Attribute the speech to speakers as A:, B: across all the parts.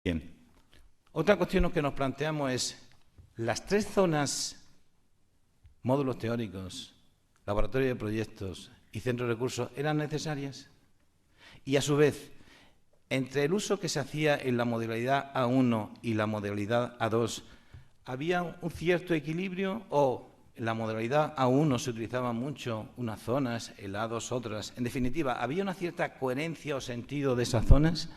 A: Bien. Otra cuestión que nos planteamos es, las 3 zonas, módulos teóricos, laboratorio de proyectos y centro de recursos, ¿eran necesarias? Y a su vez, entre el uso que se hacía en la modalidad A1 y la modalidad A2, ¿había un cierto equilibrio o en la modalidad A1 se utilizaban mucho unas zonas, en la A2 otras? En definitiva, ¿había una cierta coherencia o sentido de esas zonas?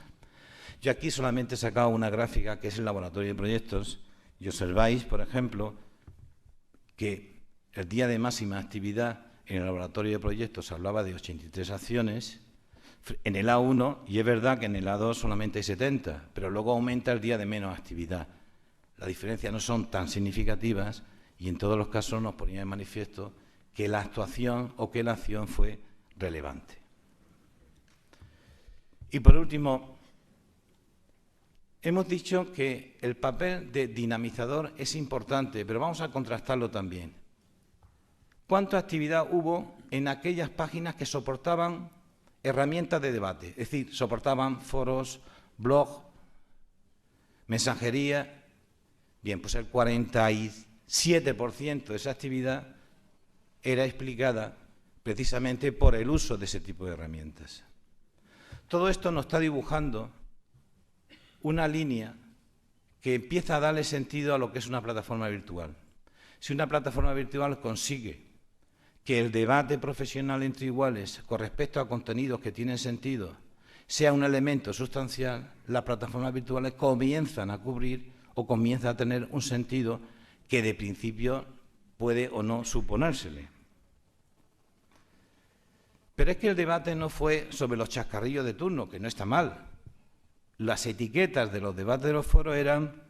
A: Yo aquí solamente he sacado una gráfica que es el laboratorio de proyectos y observáis, por ejemplo, que el día de máxima actividad en el laboratorio de proyectos se hablaba de 83 acciones en el A1 y es verdad que en el A2 solamente hay 70, pero luego aumenta el día de menos actividad. Las diferencias no son tan significativas y en todos los casos nos ponía de manifiesto que la actuación o que la acción fue relevante. Y por último, hemos dicho que el papel de dinamizador es importante, pero vamos a contrastarlo también. ¿Cuánta actividad hubo en aquellas páginas que soportaban herramientas de debate? Es decir, soportaban foros, blogs, mensajería. Bien, pues el 47% de esa actividad era explicada precisamente por el uso de ese tipo de herramientas. Todo esto nos está dibujando una línea que empieza a darle sentido a lo que es una plataforma virtual. Si una plataforma virtual consigue que el debate profesional entre iguales con respecto a contenidos que tienen sentido sea un elemento sustancial, las plataformas virtuales comienzan a cubrir o comienzan a tener un sentido que de principio puede o no suponérsele. Pero es que el debate no fue sobre los chascarrillos de turno, que no está mal. Las etiquetas de los debates de los foros eran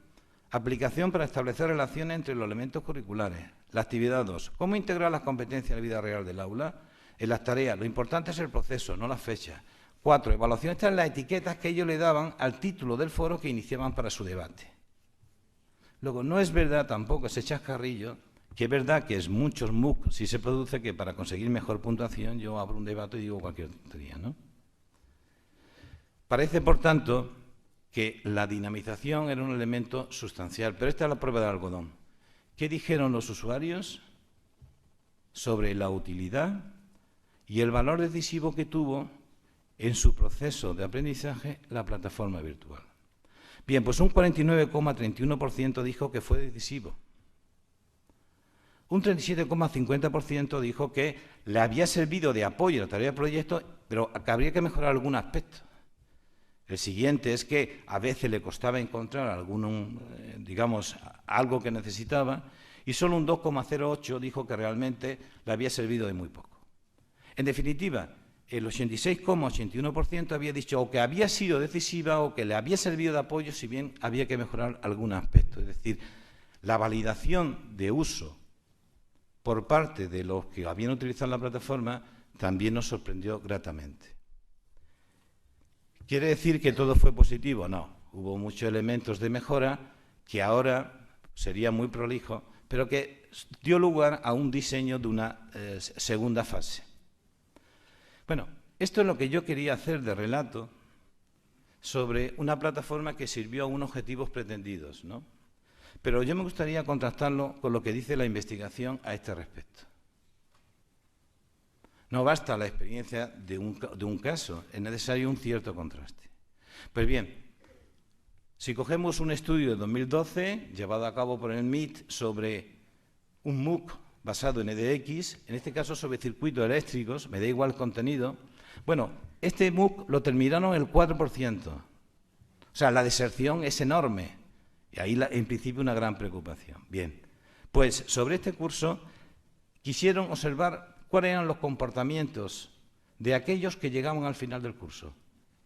A: aplicación para establecer relaciones entre los elementos curriculares. La actividad 2, ¿cómo integrar las competencias en la vida real del aula? En las tareas, lo importante es el proceso, no las fechas. 4, evaluación. Estas son las etiquetas que ellos le daban al título del foro que iniciaban para su debate. Luego, no es verdad tampoco ese chascarrillo, que es verdad que es muchos MOOC, si se produce que para conseguir mejor puntuación yo abro un debate y digo cualquier tontería, ¿no? Parece, por tanto, que la dinamización era un elemento sustancial, pero esta es la prueba del algodón. ¿Qué dijeron los usuarios sobre la utilidad y el valor decisivo que tuvo en su proceso de aprendizaje la plataforma virtual? Bien, pues un 49,31% dijo que fue decisivo. Un 37,50% dijo que le había servido de apoyo a la tarea de proyecto, pero que habría que mejorar algún aspecto. El siguiente es que a veces le costaba encontrar algo que necesitaba y solo un 2,08 dijo que realmente le había servido de muy poco. En definitiva, el 86,81% había dicho o que había sido decisiva o que le había servido de apoyo, si bien había que mejorar algún aspecto. Es decir, la validación de uso por parte de los que habían utilizado la plataforma también nos sorprendió gratamente. ¿Quiere decir que todo fue positivo? No, hubo muchos elementos de mejora que ahora sería muy prolijo, pero que dio lugar a un diseño de una segunda fase. Bueno, esto es lo que yo quería hacer de relato sobre una plataforma que sirvió a unos objetivos pretendidos, ¿no? Pero yo me gustaría contrastarlo con lo que dice la investigación a este respecto. No basta la experiencia de un caso, es necesario un cierto contraste. Pues bien, si cogemos un estudio de 2012, llevado a cabo por el MIT, sobre un MOOC basado en EDX, en este caso sobre circuitos eléctricos, me da igual el contenido, bueno, este MOOC lo terminaron el 4%. O sea, la deserción es enorme. Y ahí, en principio, una gran preocupación. Bien, pues sobre este curso quisieron observar cuáles eran los comportamientos de aquellos que llegaban al final del curso.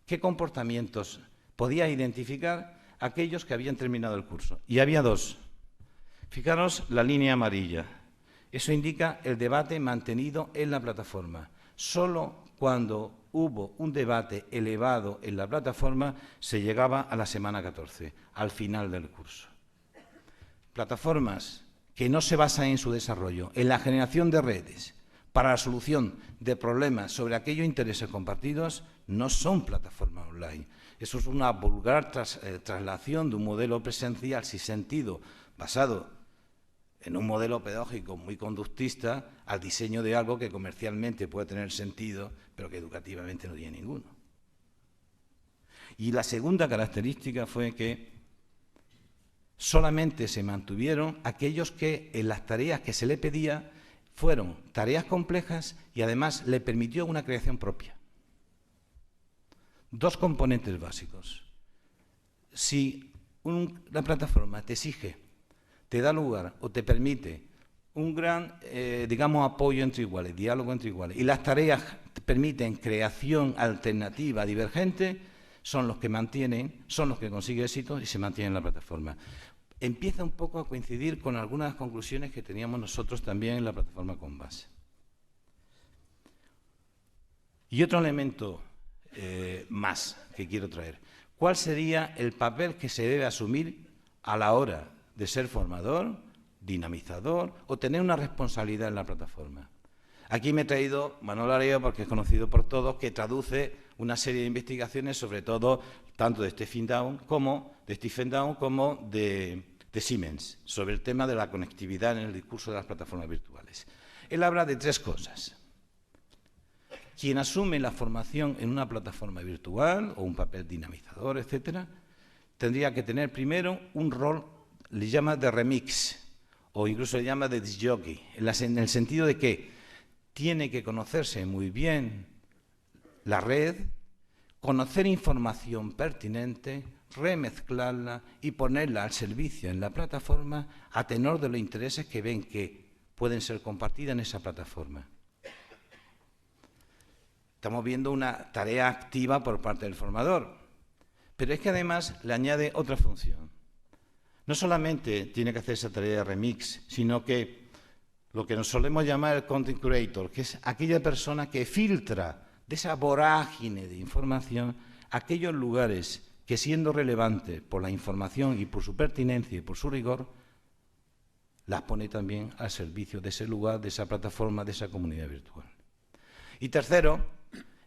A: ¿Qué comportamientos podía identificar aquellos que habían terminado el curso? Y había 2. Fijaros la línea amarilla. Eso indica el debate mantenido en la plataforma. Solo cuando hubo un debate elevado en la plataforma se llegaba a la semana 14, al final del curso. Plataformas que no se basan en su desarrollo, en la generación de redes para la solución de problemas sobre aquellos intereses compartidos, no son plataformas online. Eso es una vulgar traslación de un modelo presencial sin sentido, basado en un modelo pedagógico muy conductista, al diseño de algo que comercialmente puede tener sentido, pero que educativamente no tiene ninguno. Y la segunda característica fue que solamente se mantuvieron aquellos que en las tareas que se le pedía fueron tareas complejas y además le permitió una creación propia. Dos componentes básicos. Si una plataforma te exige, te da lugar o te permite un gran, digamos, apoyo entre iguales, diálogo entre iguales, y las tareas te permiten creación alternativa, divergente, son los que mantienen, son los que consiguen éxito y se mantienen en la plataforma. Empieza un poco a coincidir con algunas conclusiones que teníamos nosotros también en la plataforma Combase. Y otro elemento más que quiero traer. ¿Cuál sería el papel que se debe asumir a la hora de ser formador, dinamizador o tener una responsabilidad en la plataforma? Aquí me he traído Manuel Areo porque es conocido por todos, que traduce una serie de investigaciones, sobre todo tanto de Stephen Down como de Siemens, sobre el tema de la conectividad en el discurso de las plataformas virtuales. Él habla de tres cosas. Quien asume la formación en una plataforma virtual o un papel dinamizador, etcétera, tendría que tener primero un rol, le llama de remix o incluso le llama de disc jockey, en el sentido de que tiene que conocerse muy bien la red, conocer información pertinente, remezclarla y ponerla al servicio en la plataforma a tenor de los intereses que ven que pueden ser compartidas en esa plataforma. Estamos viendo una tarea activa por parte del formador, pero es que además le añade otra función. No solamente tiene que hacer esa tarea de remix, sino que lo que nos solemos llamar el content creator, que es aquella persona que filtra de esa vorágine de información aquellos lugares que, siendo relevantes por la información y por su pertinencia y por su rigor, las pone también al servicio de ese lugar, de esa plataforma, de esa comunidad virtual. Y tercero,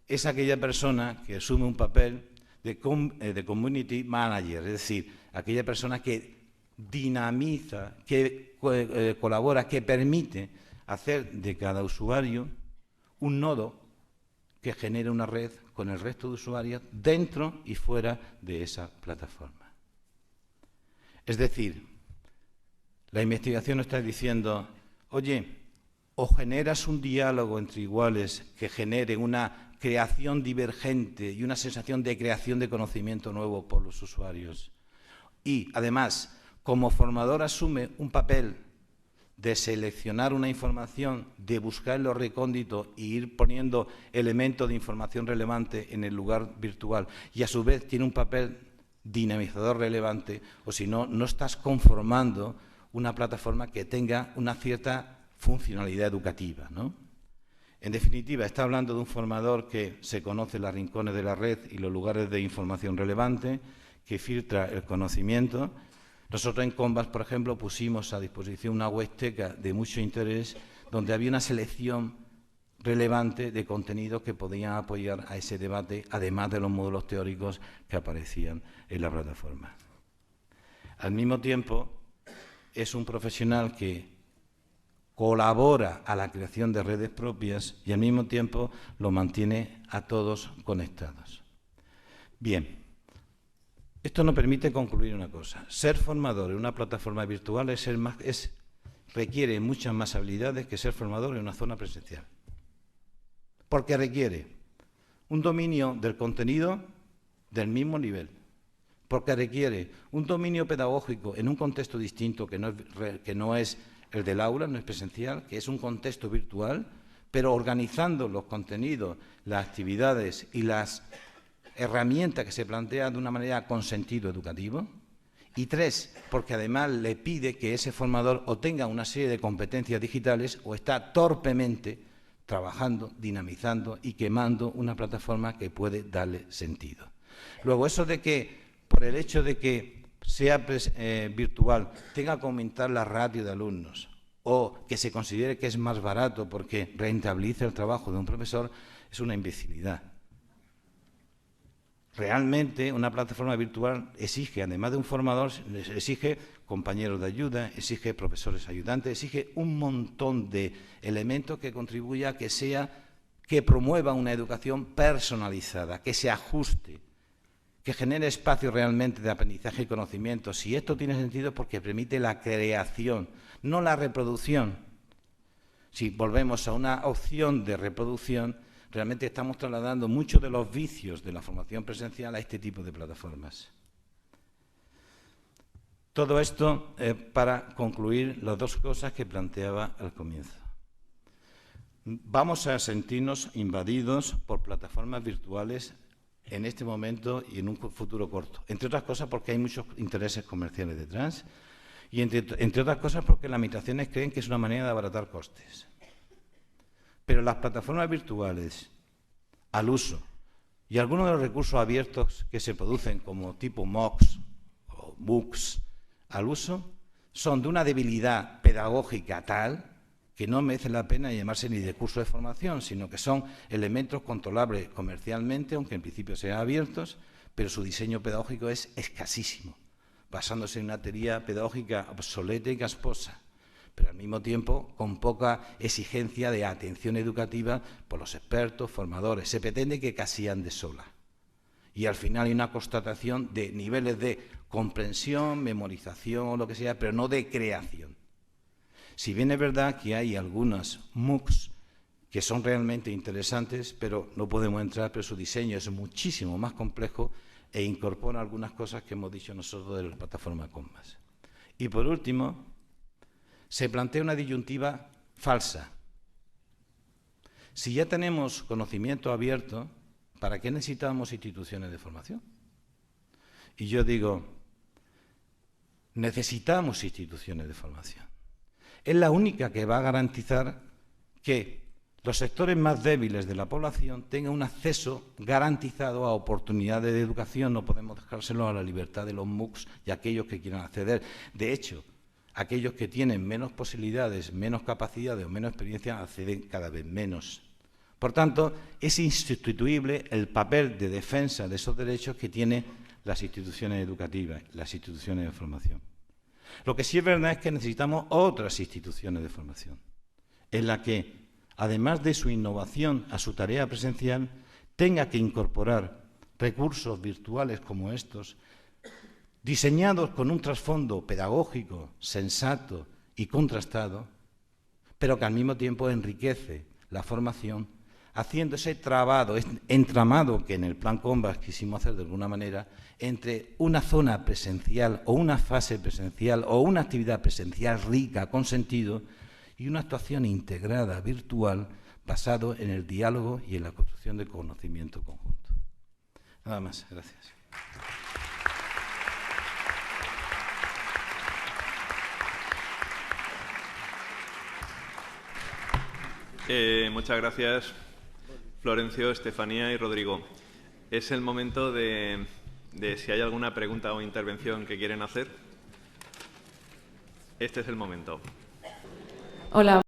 A: es aquella persona que asume un papel de community manager, es decir, aquella persona que dinamiza, que colabora, que permite hacer de cada usuario un nodo que genere una red con el resto de usuarios dentro y fuera de esa plataforma. Es decir, la investigación nos está diciendo, oye, o generas un diálogo entre iguales que genere una creación divergente y una sensación de creación de conocimiento nuevo por los usuarios. Y, además, como formador asume un papel de seleccionar una información, de buscar en lo recóndito e ir poniendo elementos de información relevante en el lugar virtual y a su vez tiene un papel dinamizador relevante, o si no, no estás conformando una plataforma que tenga una cierta funcionalidad educativa, ¿no? En definitiva, está hablando de un formador que se conoce los rincones de la red y los lugares de información relevante, que filtra el conocimiento. Nosotros en Combase, por ejemplo, pusimos a disposición una webteca de mucho interés donde había una selección relevante de contenidos que podían apoyar a ese debate, además de los módulos teóricos que aparecían en la plataforma. Al mismo tiempo, es un profesional que colabora a la creación de redes propias y al mismo tiempo lo mantiene a todos conectados. Bien. Esto nos permite concluir una cosa. Ser formador en una plataforma virtual requiere muchas más habilidades que ser formador en una zona presencial. Porque requiere un dominio del contenido del mismo nivel. Porque requiere un dominio pedagógico en un contexto distinto que no es el del aula, no es presencial, que es un contexto virtual, pero organizando los contenidos, las actividades y las herramienta que se plantea de una manera con sentido educativo. Y tres, porque además le pide que ese formador o tenga una serie de competencias digitales o está torpemente trabajando, dinamizando y quemando una plataforma que puede darle sentido. Luego, eso de que, por el hecho de que sea virtual, tenga que aumentar la ratio de alumnos o que se considere que es más barato porque rentabiliza el trabajo de un profesor, es una imbecilidad. realmente una plataforma virtual exige, además de un formador, exige compañeros de ayuda, exige profesores ayudantes, exige un montón de elementos que contribuya a que promueva una educación personalizada, que se ajuste, que genere espacios realmente de aprendizaje y conocimiento. Si esto tiene sentido es porque permite la creación, no la reproducción. Si volvemos a una opción de reproducción, realmente estamos trasladando muchos de los vicios de la formación presencial a este tipo de plataformas. Todo esto para concluir las dos cosas que planteaba al comienzo. Vamos a sentirnos invadidos por plataformas virtuales en este momento y en un futuro corto. Entre otras cosas porque hay muchos intereses comerciales detrás y entre otras cosas porque las administraciones creen que es una manera de abaratar costes. Pero las plataformas virtuales al uso y algunos de los recursos abiertos que se producen como tipo MOOCs o MOOCs al uso son de una debilidad pedagógica tal que no merece la pena llamarse ni de curso de formación, sino que son elementos controlables comercialmente, aunque en principio sean abiertos, pero su diseño pedagógico es escasísimo, basándose en una teoría pedagógica obsoleta y casposa, pero al mismo tiempo con poca exigencia de atención educativa por los expertos, formadores. Se pretende que casi ande sola. Y al final hay una constatación de niveles de comprensión, memorización o lo que sea, pero no de creación. Si bien es verdad que hay algunas MOOCs que son realmente interesantes, pero no podemos entrar, pero su diseño es muchísimo más complejo e incorpora algunas cosas que hemos dicho nosotros de la plataforma Canvas. Y por último, se plantea una disyuntiva falsa. Si ya tenemos conocimiento abierto, ¿para qué necesitamos instituciones de formación? Y yo digo, necesitamos instituciones de formación. Es la única que va a garantizar que los sectores más débiles de la población tengan un acceso garantizado a oportunidades de educación. No podemos dejárselo a la libertad de los MOOCs y a aquellos que quieran acceder. De hecho, aquellos que tienen menos posibilidades, menos capacidades o menos experiencia acceden cada vez menos. Por tanto, es insustituible el papel de defensa de esos derechos que tienen las instituciones educativas, las instituciones de formación. Lo que sí es verdad es que necesitamos otras instituciones de formación, en la que, además de su innovación a su tarea presencial, tenga que incorporar recursos virtuales como estos, diseñados con un trasfondo pedagógico, sensato y contrastado, pero que al mismo tiempo enriquece la formación, haciendo ese entramado que en el plan Canvas quisimos hacer de alguna manera, entre una zona presencial o una fase presencial o una actividad presencial rica, con sentido, y una actuación integrada, virtual, basado en el diálogo y en la construcción de conocimiento conjunto. Nada más, gracias.
B: Muchas gracias, Florencio, Estefanía y Rodrigo. Es el momento de si hay alguna pregunta o intervención que quieren hacer. Este es el momento.
C: Hola.